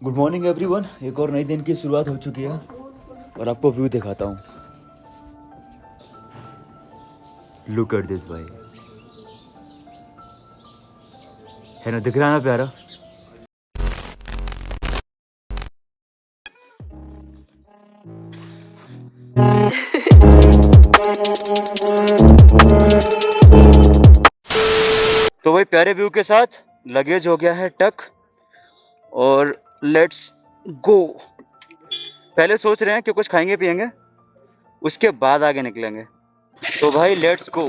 Good morning everyone. एक और नई दिन की शुरुआत हो चुकी है और आपको व्यू दिखाता हूँ। लुक एट दिस भाई, है ना, दिख रहा है ना प्यारा। तो भाई प्यारे व्यू के साथ लगेज हो गया है टक और लेट्स गो। पहले सोच रहे हैं कि कुछ खाएंगे पिएंगे, उसके बाद आगे निकलेंगे। तो भाई लेट्स गो।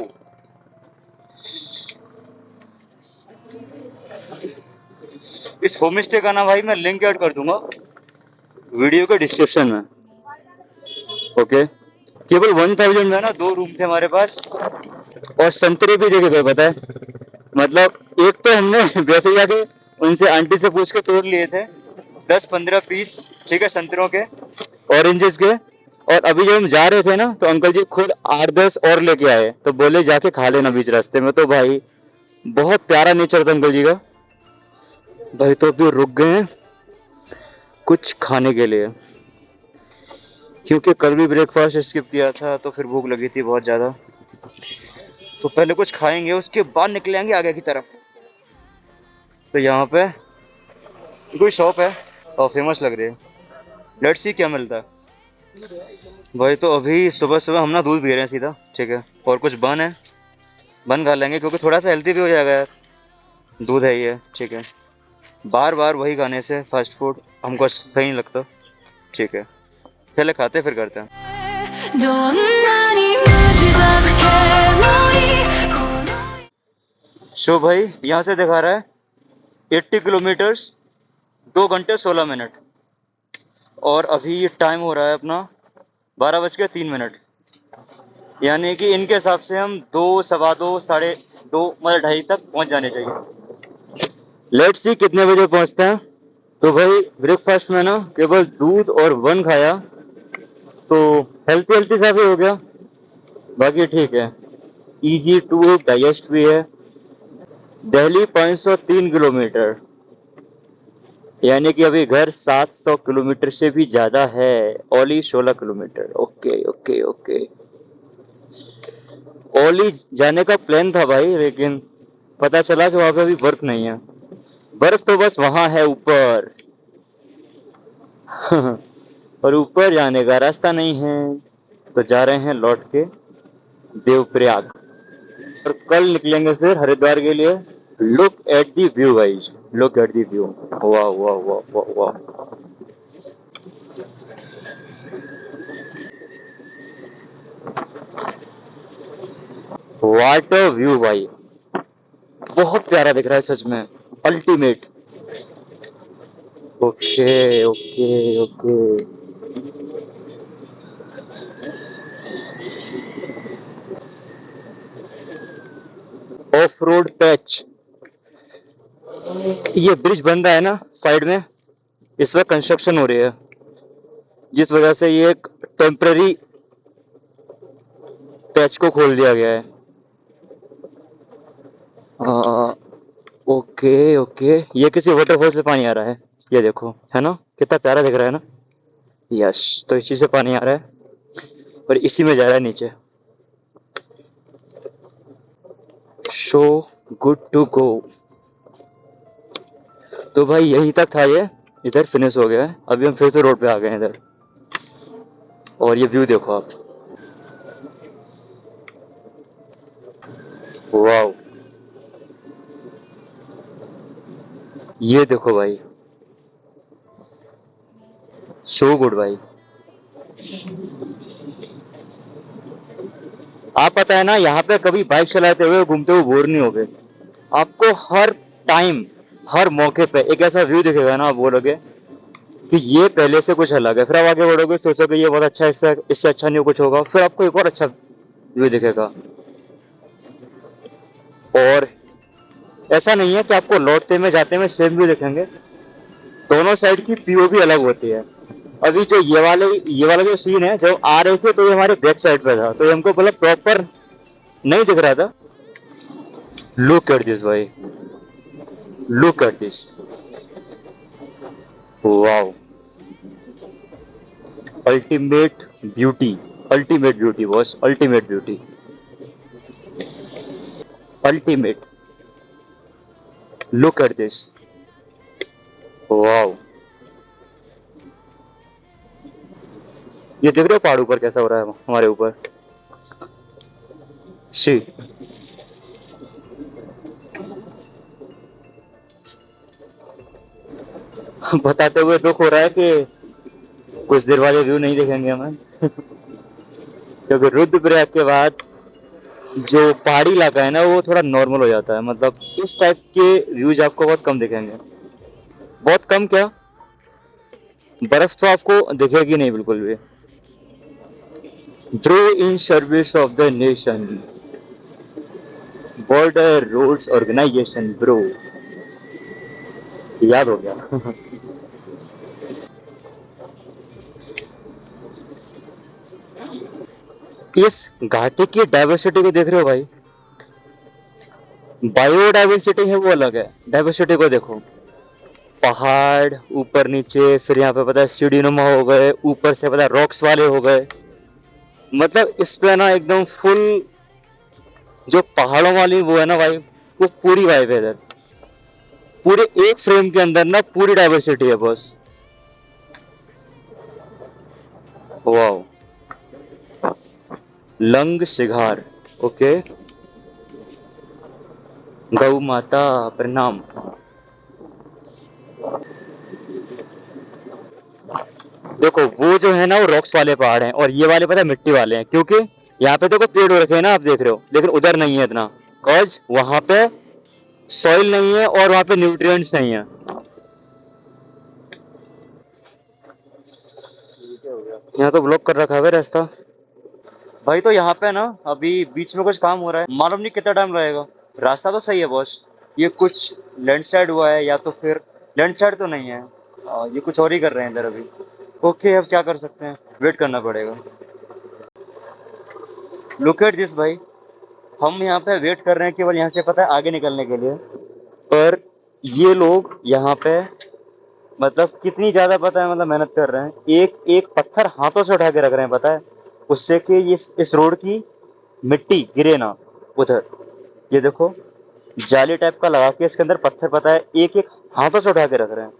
इस होम स्टे का नाम भाई मैं लिंक ऐड कर दूंगा वीडियो के डिस्क्रिप्शन में। ओके, केवल 1000 में ना 2 रूम थे हमारे पास और संतरे भी देखे थे, पता है। मतलब एक तो हमने वैसे ही जाके उनसे आंटी से पूछ के तोड़ लिए थे 10-15 पीस, ठीक है, संतरों के, ऑरेंजेस के। और अभी जब हम जा रहे थे ना तो अंकल जी खुद 8-10 और लेके आए, तो बोले जाके खा लेना बीच रास्ते में। तो भाई बहुत प्यारा नेचर था अंकल जी का। भाई तो अभी रुक गए हैं कुछ खाने के लिए, क्योंकि कल भी ब्रेकफास्ट स्किप किया था तो फिर भूख लगी थी बहुत ज़्यादा। तो पहले कुछ खाएंगे, उसके बाद निकलेंगे आगे की तरफ। तो यहाँ पे कोई शॉप है और फेमस लग रही है, लेट्स सी क्या मिलता है। भाई तो अभी सुबह सुबह हम ना दूध पी रहे हैं सीधा, ठीक है, और कुछ बन है, बन खा लेंगे क्योंकि थोड़ा सा हेल्दी भी हो जाएगा यार। दूध है ही है, ठीक है। बार बार वही खाने से फास्ट फूड हमको सही नहीं लगता, ठीक है। पहले खाते फिर करते हैं। शो भाई यहाँ से दिखा रहा है 80 किलोमीटर्स 2 घंटे 16 मिनट, और अभी टाइम हो रहा है अपना 12:03। यानी कि इनके हिसाब से हम 2, सवा 2, साढ़े 2, मतलब 2:30 तक पहुंच जाने चाहिए। लेट्स सी कितने बजे पहुंचते हैं। तो भाई ब्रेकफास्ट में ना केवल दूध और बन खाया, तो हेल्थी हेल्थी सा भी हो गया, बाकी ठीक है। इजी टू डाइजेस्ट भी है। दिल्ली 503 किलोमीटर, यानी कि अभी घर 700 किलोमीटर से भी ज्यादा है। Auli 16 kilometre. Okay okay okay. Auli जाने का प्लान था भाई, लेकिन पता चला कि वहां पे अभी बर्फ नहीं है। बर्फ तो बस वहां है ऊपर और ऊपर जाने का रास्ता नहीं है, तो जा रहे हैं लौट के देवप्रयाग और कल निकलेंगे फिर हरिद्वार के लिए। Look at the view guys, look at the view. वाह वाह वाह वाह वाह। व्हाट अ व्यू भाई, बहुत प्यारा दिख रहा है सच में, ultimate. Okay okay okay. Of road patch, ये ब्रिज बन रहा है ना साइड में, इस वक्त कंस्ट्रक्शन हो रही है, जिस वजह से ये एक टेम्पररी पैच को खोल दिया गया है। आ, ओके ओके, ये किसी वाटरफॉल से पानी आ रहा है, ये देखो, है ना, कितना प्यारा दिख रहा है ना। यस, तो इसी से पानी आ रहा है और इसी में जा रहा है नीचे। So good to go. तो भाई यही तक था, ये इधर फिनिश हो गया है। अभी हम फिर से रोड पे आ गए हैं इधर, और ये व्यू देखो आप, वाओ। ये देखो भाई, सो गुड भाई। आप पता है ना, यहाँ पे कभी बाइक चलाते हुए घूमते हुए बोर नहीं होगे। आपको हर टाइम, हर मौके पे एक ऐसा व्यू दिखेगा ना, आप बोलोगे कि ये पहले से कुछ अलग है। फिर आप आगे बढ़ोगे, सोचोगे ये बहुत अच्छा है, इससे इससे अच्छा नहीं कुछ होगा, फिर आपको एक और अच्छा व्यू दिखेगा। और ऐसा नहीं है कि आपको लौटते में जाते में सेम व्यू दिखेंगे, दोनों साइड की पीओवी अलग होती है। अभी जो ये वाला जो सीन है, जब आ रहे थे तो ये हमारे बैक साइड पे था, तो ये हमको मतलब प्रॉपर नहीं दिख रहा था। लुक एट दिस भाई, look at this, wow, ultimate beauty, ultimate beauty boss, ultimate beauty, ultimate. Look at this, wow. ये देख रहे हो पहाड़ ऊपर कैसा हो रहा है हमारे ऊपर, शी। बताते हुए दुख हो रहा है कि कुछ देर वाले व्यू नहीं देखेंगे हमें। क्योंकि रुद्रप्रयाग के बाद जो पहाड़ी इलाका है ना वो थोड़ा नॉर्मल हो जाता है, मतलब इस टाइप के व्यूज आपको बहुत कम दिखेंगे। बहुत कम क्या, बर्फ तो आपको दिखेगी नहीं बिल्कुल भी। Bro in service of the nation, border roads organisation bro, याद हो गया। इस घाटी की डाइवर्सिटी को देख रहे हो भाई, बायोडाइवर्सिटी है वो अलग है, डाइवर्सिटी को देखो। पहाड़ ऊपर नीचे, फिर यहाँ पे पता है सीढ़ीनुमा हो गए, ऊपर से पता है रॉक्स वाले हो गए। मतलब इस पे ना एकदम फुल जो पहाड़ों वाली वो है ना भाई, वो पूरी वाइब है इधर। पूरे एक फ्रेम के अंदर ना पूरी डाइवर्सिटी है बस। Wow, lung cigar, okay. गौ माता प्रणाम। देखो वो जो है ना वो रॉक्स वाले पहाड़ हैं, और ये वाले पता है मिट्टी वाले हैं, क्योंकि यहाँ पे देखो पेड़ हो रखे हैं ना, आप देख रहे हो, लेकिन उधर नहीं है इतना। कॉज वहां पे सॉइल नहीं है और वहां पे न्यूट्रिएंट्स नहीं है। यहाँ तो ब्लॉक कर रखा है रास्ता भाई। तो यहाँ पे ना अभी बीच में कुछ काम हो रहा है, मालूम नहीं कितना टाइम लगेगा। रास्ता तो सही है बॉस, ये कुछ लैंडस्लाइड हुआ है या तो फिर लैंडस्लाइड तो नहीं है। ये कुछ और ही कर रहे हैं इधर अभी। ओके, अब क्या कर सकते हैं, वेट करना पड़ेगा। लुक एट दिस भाई, हम यहाँ पे वेट कर रहे हैं केवल यहाँ से पता है आगे निकलने के लिए। पर ये लोग यहाँ पे मतलब कितनी ज्यादा पता है मतलब मेहनत कर रहे हैं, एक एक पत्थर हाथों से उठा के रख रहे हैं पता है, उससे कि ये इस रोड की मिट्टी गिरे ना उधर। ये देखो जाली टाइप का लगा के इसके अंदर पत्थर पता है एक एक हाथों से उठा के रख रहे हैं।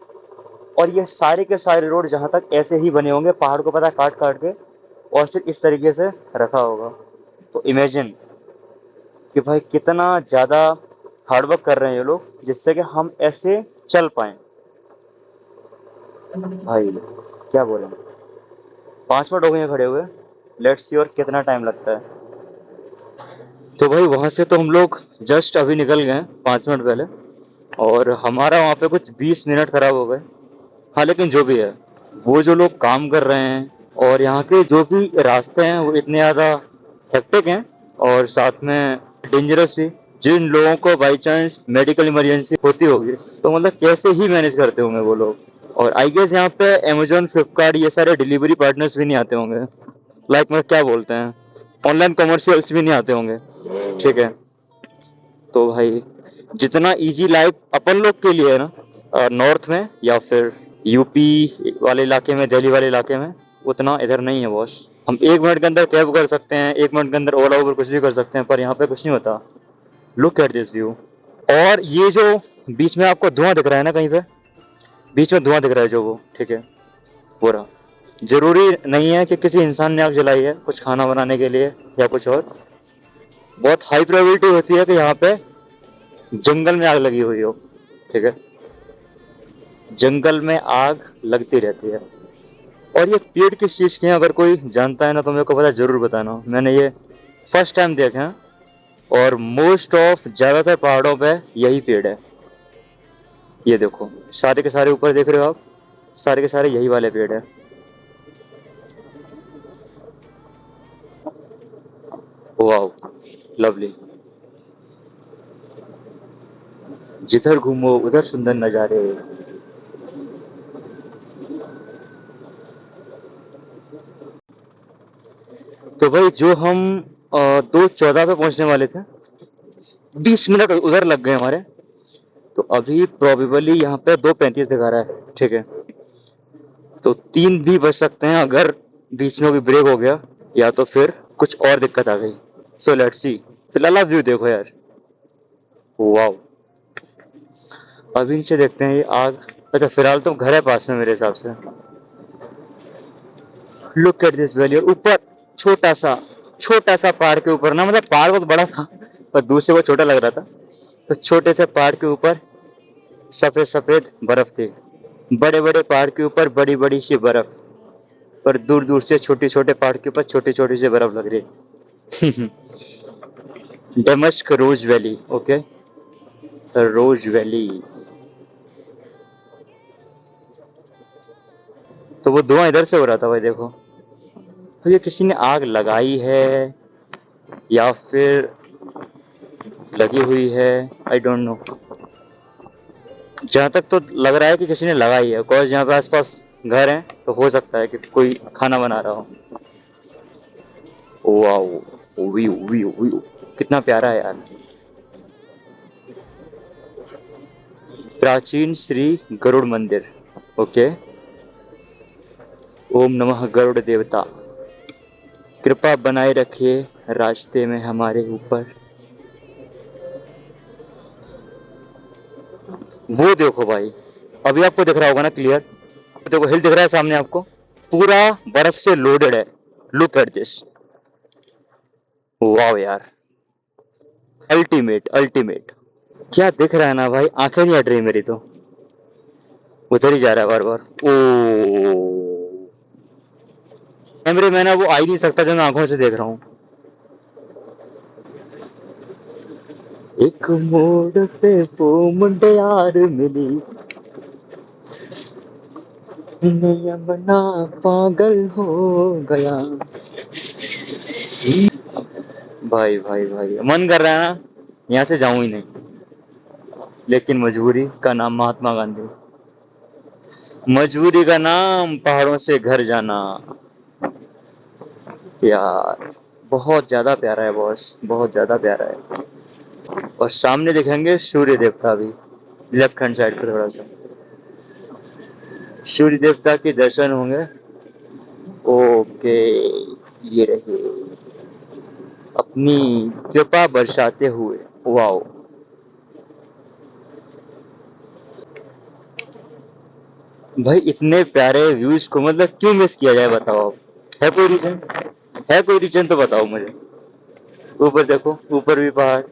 और ये सारे के सारे रोड जहां तक ऐसे ही बने होंगे, पहाड़ को पता है काट काट के और फिर इस तरीके से रखा होगा। तो इमेजिन कि भाई कितना ज्यादा हार्डवर्क कर रहे हैं ये लोग, जिससे कि हम ऐसे चल पाए। भाई क्या बोले, 5 मिनट हो गए हैं खड़े हुए, लेट्स सी और कितना टाइम लगता है। तो भाई वहां से तो हम लोग जस्ट अभी निकल गए 5 मिनट पहले, और हमारा वहां पे कुछ 20 मिनट खराब हो गए। हाँ लेकिन जो भी है, वो जो लोग काम कर रहे हैं और यहाँ के जो भी रास्ते हैं वो इतने ज्यादा हेक्टिक हैं और साथ में डेंजरस भी। जिन लोगों को बाई चांस मेडिकल इमरजेंसी होती होगी तो मतलब कैसे ही मैनेज करते होंगे वो लोग। और आई गेस यहाँ पे अमेजोन, फ्लिपकार्ट ये सारे डिलीवरी पार्टनर्स भी नहीं आते होंगे, लाइक मैं क्या बोलते हैं, ऑनलाइन कमर्शियल्स भी नहीं आते होंगे, ठीक है। तो भाई जितना इजी लाइफ अपन लोग के लिए है ना नॉर्थ में या फिर यूपी वाले इलाके में, दिल्ली वाले इलाके में, उतना इधर नहीं है बॉस। हम 1 मिनट के अंदर कैब कर सकते हैं, 1 मिनट के अंदर ओला उबर कुछ भी कर सकते हैं, पर यहाँ पे कुछ नहीं होता। Look at this view. और ये जो बीच में आपको धुआं दिख रहा है ना, कहीं पे बीच में धुआं दिख रहा है जो वो, ठीक है, वो रहा। जरूरी नहीं है कि किसी इंसान ने आग जलाई है कुछ खाना बनाने के लिए या कुछ और। बहुत हाई प्रोबेबिलिटी होती है कि यहाँ पे जंगल में आग लगी हुई हो, ठीक है। जंगल में आग लगती रहती है। और ये पेड़ किस चीज के हैं, अगर कोई जानता है ना तो मेरे को पता जरूर बताना, मैंने ये फर्स्ट टाइम देखे हैं। और मोस्ट ऑफ ज्यादातर पहाड़ों पे यही पेड़ है। ये देखो सारे के सारे ऊपर देख रहे हो आप, सारे के सारे यही वाले पेड़ है। Wow, lovely. जिधर घूमो उधर सुंदर नजारे। तो भाई जो हम 2:14 पे पहुंचने वाले थे, 20 मिनट उधर लग गए हमारे। तो अभी प्रोबेबली यहाँ पे 2:35 दिखा रहा है, ठीक है। तो 3 भी बच सकते हैं अगर बीच में कोई ब्रेक हो गया या तो फिर कुछ और दिक्कत आ गई। So let's see. फिलहाल आप व्यू देखो यार, वाओ। अभी नीचे देखते हैं ये आग। अच्छा फिलहाल तो घर है पास में मेरे हिसाब से। Look at this valley. और ऊपर छोटा सा पहाड़ के ऊपर ना, मतलब पहाड़ बहुत बड़ा था पर दूर से वो छोटा लग रहा था। तो छोटे से पहाड़ के ऊपर सफेद सफेद बर्फ थी। बड़े बड़े पहाड़ के ऊपर बड़ी बड़ी सी बर्फ। पर दूर दूर से छोटे छोटे पहाड़ के ऊपर छोटी छोटी सी बर्फ लग रही। डेमस्क रोज वैली। ओके, रोज वैली। तो वो धुआं इधर से हो रहा था भाई, देखो। तो ये किसी ने आग लगाई है या फिर लगी हुई है, आई डोंट नो। जहां तक तो लग रहा है कि किसी ने लगाई है, बिकॉज यहाँ पे आसपास घर हैं तो हो सकता है कि कोई खाना बना रहा हो। वाओ, व्यू व्यू व्यू कितना प्यारा है यार। प्राचीन श्री गरुड़ मंदिर। ओके। ओम नमः गरुड़ देवता, कृपा बनाए रखिए रास्ते में हमारे ऊपर। वो देखो भाई, अभी आपको दिख रहा होगा ना क्लियर। देखो हिल दिख रहा है सामने आपको, पूरा बर्फ से लोडेड है। लुक एट दिस, वाओ यार, अल्टीमेट अल्टीमेट। क्या दिख रहा है ना भाई, आंखें नहीं हट रही मेरी तो। उधर ही जा रहा है बार बार। ओ कैमरे में ना वो आ ही नहीं सकता जो मैं आंखों से देख रहा हूँ। एक मोड़ पे वो मुंडे यार मिली, यमुना पागल हो गया। भाई भाई भाई मन कर रहा है ना यहाँ से जाऊं ही नहीं, लेकिन मजबूरी का नाम महात्मा गांधी। मजबूरी का नाम पहाड़ों से घर जाना। यार बहुत ज्यादा प्यारा है बॉस, बहुत ज्यादा प्यारा है। और सामने दिखेंगे सूर्य देवता भी, लेफ्ट हैंड साइड पे थोड़ा सा सूर्य देवता के दर्शन होंगे। ओके, ये रहे अपनी कृपा बरसाते हुए। वाओ, भाई इतने प्यारे व्यूज को मतलब क्यों मिस किया जाए बताओ आप। है कोई रीजन? है कोई रीजन तो बताओ मुझे। ऊपर देखो, ऊपर भी पहाड़,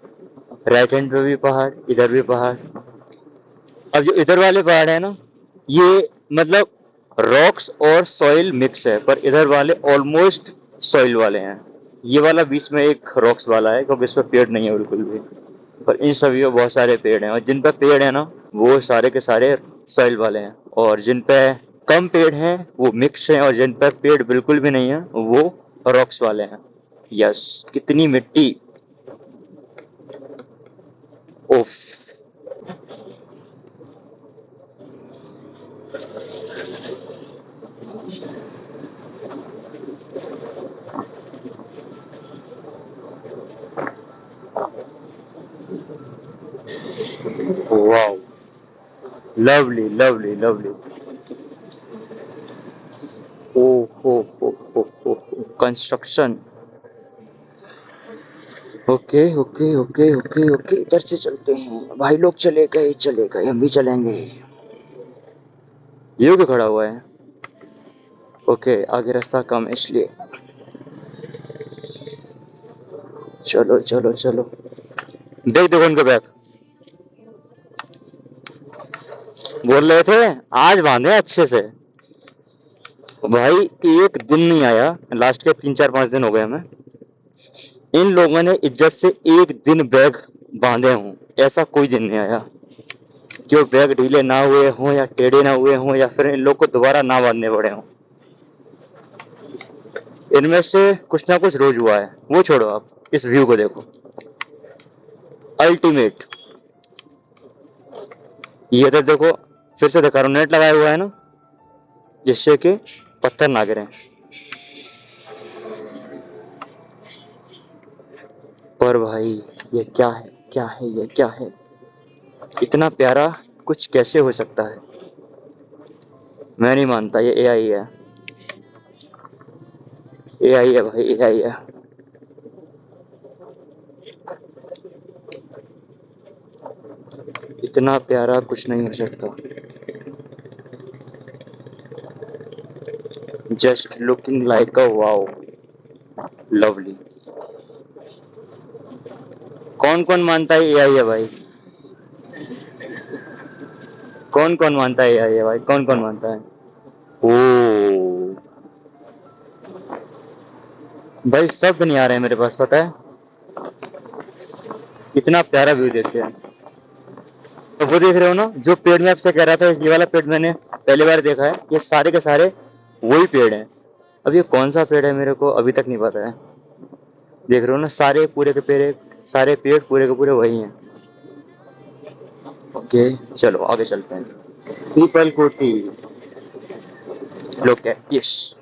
राइट हैंड पे भी पहाड़, इधर भी पहाड़। अब जो इधर वाले पहाड़ है ना, ये मतलब रॉक्स और सॉइल मिक्स है, पर इधर वाले ऑलमोस्ट सॉइल वाले हैं। ये वाला बीच में एक रॉक्स वाला है क्योंकि इस पर पेड़ नहीं है बिल्कुल भी। पर इन सभी में बहुत सारे पेड़ हैं, और जिन पर पेड़ है ना वो सारे के सारे सॉइल वाले हैं, और जिन पे कम पेड़ हैं वो मिक्स हैं, और जिन पर पेड़ बिल्कुल भी नहीं है वो रॉक्स वाले हैं। यस, कितनी मिट्टी। ओफ, वाओ, लवली लवली लवली। ओ हो, construction. Okay okay okay okay okay, इधर से चलते हैं भाई लोग। चले गए, हम भी चलेंगे। ये क्यों खड़ा हुआ है? ओके, आगे रास्ता कम है इसलिए। चलो चलो चलो, देख देखो उनके बैग। बोल रहे थे आज बांधे अच्छे से। भाई एक दिन नहीं आया, लास्ट के 3 4 5 दिन हो गए हमें। इन लोगों ने इज्जत से एक दिन बैग बांधे हों, ऐसा कोई दिन नहीं आया कि वो बैग ढीले ना हुए हों या टेढ़े ना हुए हों या फिर इन लोग को दोबारा ना बांधने पड़े हों। इनमें से कुछ ना कुछ रोज हुआ है। वो छोड़ो, आप इस व्यू को देखो, अल्टीमेट। ये इधर देखो, फिर से दिखा रहा हूं, नेट लगाया हुआ है ना जिससे कि पत्थर ना गिरे। पर भाई ये क्या है, क्या है ये, क्या है? इतना प्यारा कुछ कैसे हो सकता है? मैं नहीं मानता, ये एआई है। एआई है भाई, एआई है। इतना प्यारा कुछ नहीं हो सकता। Just looking like a wow, lovely. कौन कौन मानता है एआई है भाई? कौन कौन मानता है एआई है भाई? कौन कौन मानता है? ओ भाई, शब्द नहीं आ रहे हैं मेरे पास, पता है। इतना प्यारा व्यू देखते हैं। तो वो देख रहे हो ना, जो पेड़ में आपसे कह रहा था, ये वाला पेड़ मैंने पहली बार देखा है। ये सारे के सारे वही पेड़ हैं। अब ये कौन सा पेड़ है मेरे को अभी तक नहीं पता है। देख रहे हो ना, सारे पूरे के पेड़, सारे पेड़ पूरे के पूरे वही हैं। ओके, चलो आगे चलते हैं। पीपल कोटी, look at this,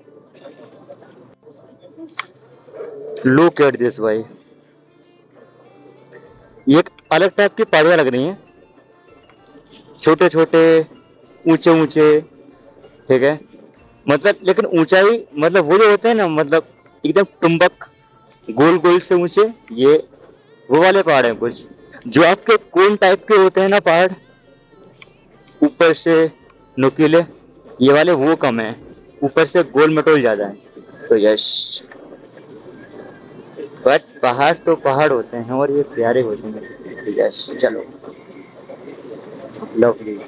look at this भाई। ये एक अलग टाइप की पहाड़ियाँ लग रही हैं, छोटे छोटे, ऊंचे ऊंचे, ठीक है। मतलब लेकिन ऊंचाई, मतलब वो जो होते हैं ना, मतलब एकदम टुम्बक, गोल गोल से ऊंचे, ये वो वाले पहाड़ हैं कुछ। जो आपके कोन टाइप के होते हैं ना पहाड़, ऊपर से नुकीले, ये वाले वो कम है, ऊपर से गोल मटोल ज्यादा है। तो यस, बट पहाड़ तो पहाड़ होते हैं और ये प्यारे होते हैं। तो यस, चलो, लवली।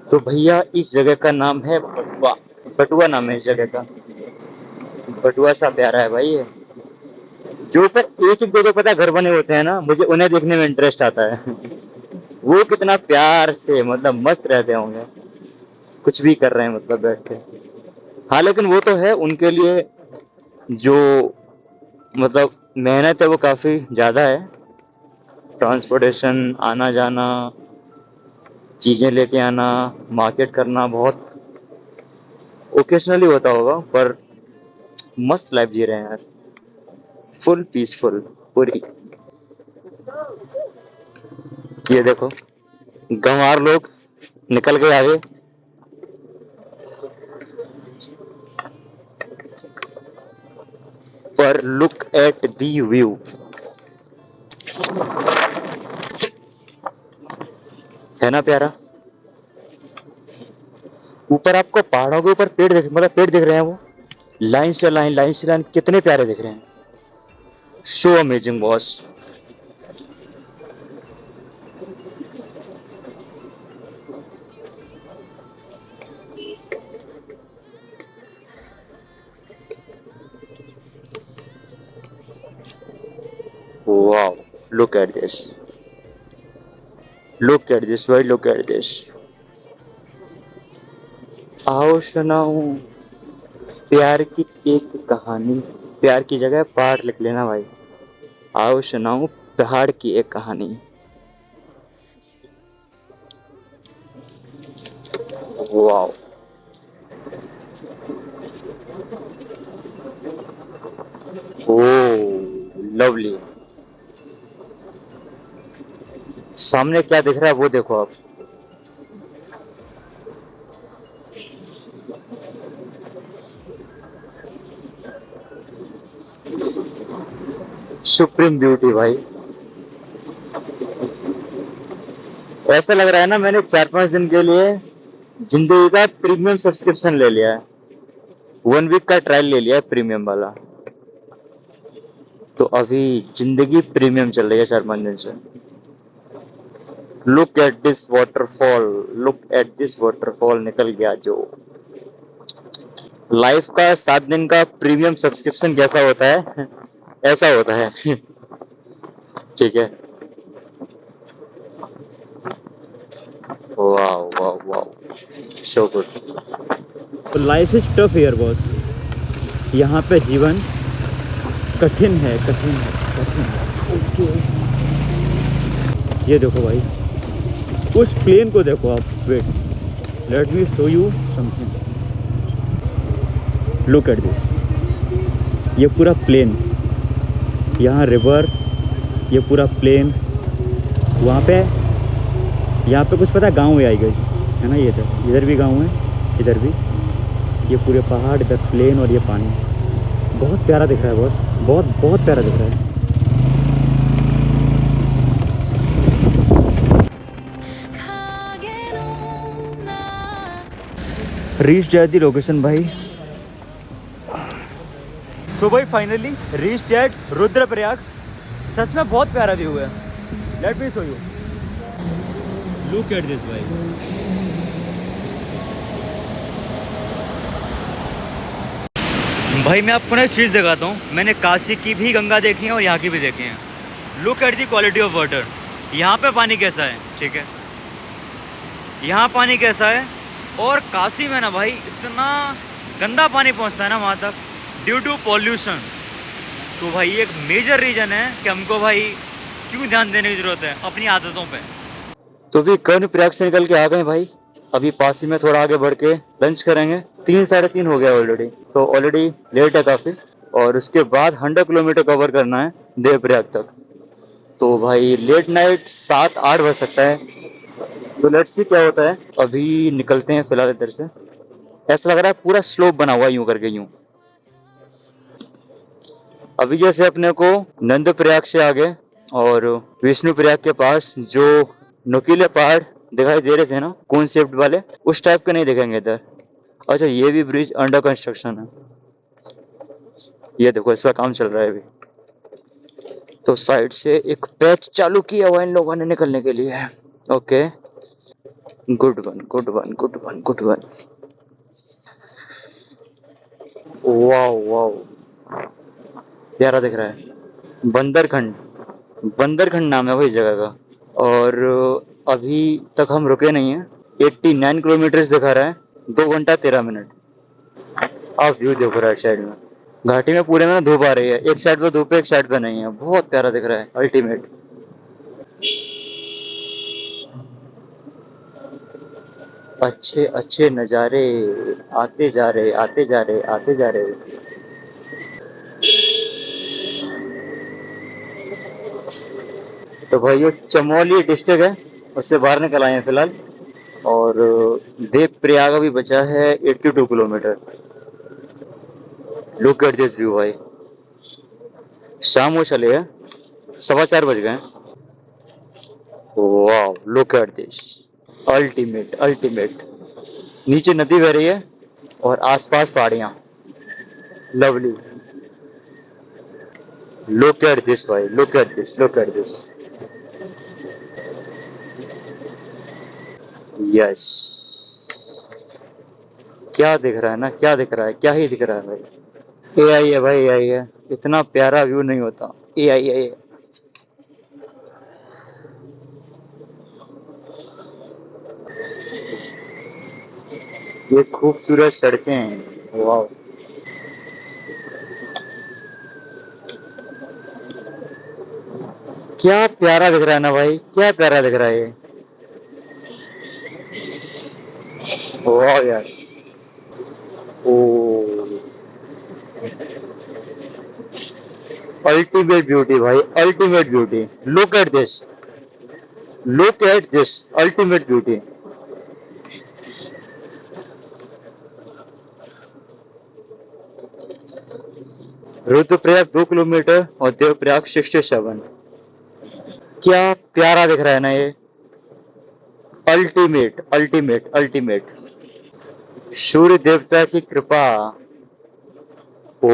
तो भैया, इस जगह का नाम है बटुआ। बटुआ नाम है इस जगह का। बटुआ सा प्यारा है भाई ये। जो ऊपर एक एक दो दो पता घर बने होते हैं ना, मुझे उन्हें देखने में इंटरेस्ट आता है। वो कितना प्यार से, मतलब मस्त रहते होंगे, कुछ भी कर रहे हैं मतलब बैठ के। हाँ, लेकिन वो तो है उनके लिए, जो मतलब मेहनत है वो काफी ज्यादा है। ट्रांसपोर्टेशन, आना जाना, चीजें लेके आना, मार्केट करना, बहुत ओकेशनली होता होगा, पर मस्त लाइफ जी रहे हैं यार, फुल पीसफुल पूरी। ये देखो, गंवार लोग निकल गए आगे। पर लुक एट दी व्यू, है ना प्यारा। ऊपर आपको पहाड़ों के ऊपर पेड़ दिख, मतलब पेड़ दिख रहे हैं, वो लाइन से लाइन, लाइन से लाइन, कितने प्यारे दिख रहे हैं। So amazing boss. Wow, look at this, look at this भाई, लुक एट दिस। आओ सुनाऊं प्यार की एक कहानी। प्यार की जगह पहाड़ लिख लेना भाई। आओ सुनाऊं पहाड़ की एक कहानी। Wow, oh lovely. सामने क्या दिख रहा है वो देखो आप। सुप्रीम ब्यूटी भाई। ऐसा लग रहा है ना, मैंने 4-5 दिन के लिए जिंदगी का प्रीमियम सब्सक्रिप्शन ले लिया है। 1 वीक का ट्रायल ले लिया है प्रीमियम वाला। तो अभी जिंदगी प्रीमियम चल रही है 4-5 दिन से। Look at this waterfall, look at this waterfall. निकल गया जो। लाइफ का 7 दिन का प्रीमियम सब्सक्रिप्शन कैसा होता है, ऐसा होता है। ठीक है। वाह वाह वाह, सो गुड। तो life is tough here boss. यहाँ पे जीवन कठिन है, कठिन है, कठिन है। ओके, ये देखो भाई, उस प्लेन को देखो आप। Wait, let me show you something. Look at this, ये पूरा प्लेन, यहाँ रिवर, ये पूरा प्लेन, वहाँ पे, यहाँ पे कुछ पता है गाँव है आई गई है ना, ये इधर भी गाँव है, इधर भी, ये पूरे पहाड़, इधर प्लेन और ये पानी। बहुत प्यारा दिख रहा है बॉस, बहुत बहुत प्यारा दिख रहा है। रीच एट द लोकेशन भाई। सो भाई फाइनली रीच एट रुद्रप्रयाग। सच में बहुत प्यारा व्यू है। Late me show you, look at this भाई। भाई मैं आपको ना एक चीज़ दिखाता हूँ, मैंने काशी की भी गंगा देखी है और यहाँ की भी देखी है। Look at the quality of water. यहाँ पे पानी कैसा है, ठीक है, यहाँ पानी कैसा है, और काशी में ना भाई इतना गंदा पानी पहुँचता है ना वहाँ तक, ड्यू टू पॉल्यूशन। तो भाई एक मेजर रीज़न है कि हमको भाई क्यों ध्यान देने की ज़रूरत है अपनी आदतों पे। तो भी कर्णप्रयाग से निकल के आ गए भाई, अभी पासी में थोड़ा आगे बढ़ के लंच करेंगे। 3 साढ़े 3 हो गया ऑलरेडी, तो ऑलरेडी लेट है काफ़ी, और उसके बाद 100 किलोमीटर कवर करना है देवप्रयाग तक। तो भाई लेट नाइट 7-8 बज सकता है, तो लेट्स सी क्या होता है। अभी निकलते हैं फिलहाल इधर से। ऐसा लग रहा है पूरा स्लोप बना हुआ यूं करके, यूं। अभी जैसे अपने को नंदप्रयाग से आगे और विष्णुप्रयाग के पास जो नुकीले पहाड़ दिखाई दे रहे थे ना, कॉन्सेप्ट वाले, उस टाइप के नहीं दिखेंगे इधर। अच्छा, ये भी ब्रिज अंडर कंस्ट्रक्शन है, ये देखो इसका काम चल रहा है अभी। तो साइड से एक पैच चालू किया हुआ इन लोगों ने निकलने के लिए। Okay, good one good one good one good one. Wow wow, प्यारा दिख रहा है। बंदरखंड, बंदरखंड नाम है वही जगह का। और अभी तक हम रुके नहीं हैं। 89 किलोमीटर दिखा रहा है, 2 घंटा 13 मिनट। आप व्यू देखो राइट साइड में, घाटी में पूरे में धूप आ रही है, एक साइड पे धूप है, एक साइड पे नहीं है। बहुत प्यारा दिख रहा है, अल्टीमेट। अच्छे अच्छे नज़ारे आते जा रहे आते जा रहे आते जा रहे। तो भाई ये चमोली डिस्ट्रिक्ट है, उससे बाहर निकल आए हैं फिलहाल। और देवप्रयाग अभी बचा है 82 kilometre. Look at this view भाई। शाम हो चले है, 4:15 बज गए। वाह, look at this, ultimate ultimate. नीचे नदी बह रही है और आसपास पहाड़ियाँ, लवली। लुक एट दिस भाई, look at this, look at this. Yes, क्या दिख रहा है ना, क्या दिख रहा है, क्या ही दिख रहा है भाई। एआई है भाई, एआई है, इतना प्यारा व्यू नहीं होता। एआई है ये। ये खूबसूरत सड़कें हैं, वाह। क्या प्यारा दिख रहा है ना भाई, क्या प्यारा दिख रहा है ये। वाह यार, ओ, अल्टीमेट ब्यूटी भाई, ultimate beauty. Look at this, look at this, ultimate beauty. Rudraprayag 2 kilometre और देवप्रयाग 67। क्या प्यारा दिख रहा है ना ये, अल्टीमेट अल्टीमेट अल्टीमेट। सूर्य देवता की कृपा। ओ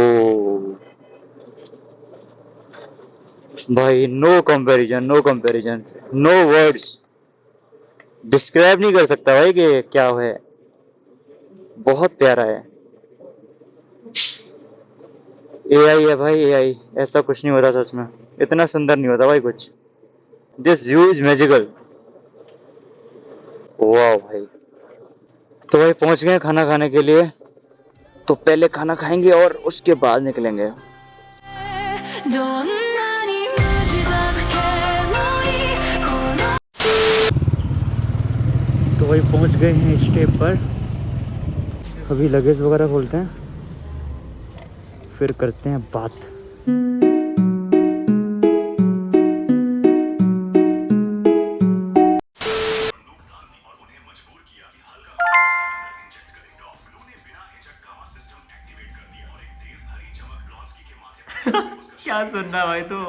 भाई, no comparison, no comparison, no words. Describe नहीं कर सकता भाई कि क्या है। बहुत प्यारा है। एआई है भाई, एआई। ऐसा कुछ नहीं होता सच में, इतना सुंदर नहीं होता भाई कुछ। This view is magical. वाह भाई। तो भाई पहुंच गए खाना खाने के लिए, तो पहले खाना खाएंगे और उसके बाद निकलेंगे। भाई पहुंच गए हैं स्टे पर। अभी लगेज वगैरह खोलते हैं, फिर करते हैं बात। क्या सुन रहा भाई तू?